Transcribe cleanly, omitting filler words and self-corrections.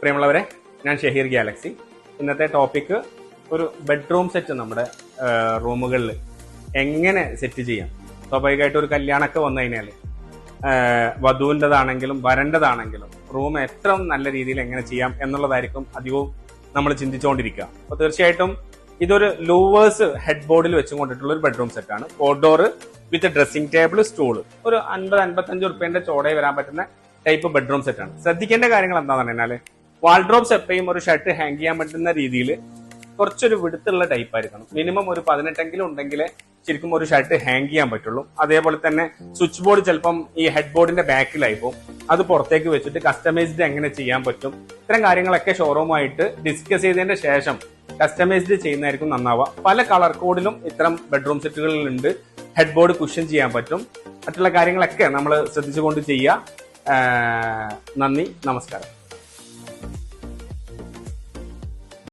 പ്രിയമുള്ളവരെ, ഞാൻ ഷഹീർ ഗാലക്സി. ഇന്നത്തെ ടോപ്പിക്ക് ഒരു ബെഡ്റൂം സെറ്റ് നമ്മുടെ റൂമുകളിൽ എങ്ങനെ സെറ്റ് ചെയ്യാം. സ്വാഭാവികമായിട്ട് ഒരു കല്യാണമൊക്കെ വന്നു കഴിഞ്ഞാൽ വധുവിൻ്റെതാണെങ്കിലും വരൻ്റെതാണെങ്കിലും റൂം എത്ര നല്ല രീതിയിൽ എങ്ങനെ ചെയ്യാം എന്നുള്ളതായിരിക്കും അധികവും നമ്മൾ ചിന്തിച്ചുകൊണ്ടിരിക്കുക. അപ്പോൾ തീർച്ചയായിട്ടും ഇതൊരു ലൂവേഴ്സ് ഹെഡ് ബോർഡിൽ വെച്ചുകൊണ്ടിട്ടുള്ള ഒരു ബെഡ്റൂം സെറ്റാണ്. 4 ഡോർ വിത്ത് ഡ്രസ്സിംഗ് ടേബിൾ, സ്റ്റൂള്. ഒരു 50-55 റുപ്യന്റെ ചോടയിൽ വരാൻ പറ്റുന്ന ടൈപ്പ് ബെഡ്റൂം സെറ്റാണ്. ശ്രദ്ധിക്കേണ്ട കാര്യങ്ങൾ എന്താണെന്ന് പറഞ്ഞാൽ വാൾഡ്രോബ്സ് എപ്പോഴും ഒരു ഷർട്ട് ഹാങ് ചെയ്യാൻ പറ്റുന്ന രീതിയിൽ കുറച്ചൊരു വിടുത്തുള്ള ടൈപ്പ് ആയിരിക്കണം. മിനിമം ഒരു 18 ഉണ്ടെങ്കിൽ ശരിക്കും ഒരു ഷർട്ട് ഹാങ് ചെയ്യാൻ പറ്റുള്ളൂ. അതേപോലെ തന്നെ സ്വിച്ച് ബോർഡ് ചിലപ്പം ഈ ഹെഡ് ബോർഡിന്റെ ബാക്കിലായി പോകും. അത് പുറത്തേക്ക് വെച്ചിട്ട് കസ്റ്റമൈസ്ഡ് എങ്ങനെ ചെയ്യാൻ പറ്റും, ഇത്തരം കാര്യങ്ങളൊക്കെ ഷോറൂമായിട്ട് ഡിസ്കസ് ചെയ്തതിന്റെ ശേഷം കസ്റ്റമൈസ്ഡ് ചെയ്യുന്നതായിരിക്കും നന്നാവുക. പല കളർ കോഡിലും ഇത്തരം ബെഡ്റൂം സെറ്റുകളിലുണ്ട്. ഹെഡ് ബോർഡ് കുഷൻ ചെയ്യാൻ പറ്റും. മറ്റുള്ള കാര്യങ്ങളൊക്കെ നമ്മൾ ശ്രദ്ധിച്ചുകൊണ്ട് ചെയ്യുക. നന്ദി, നമസ്കാരം.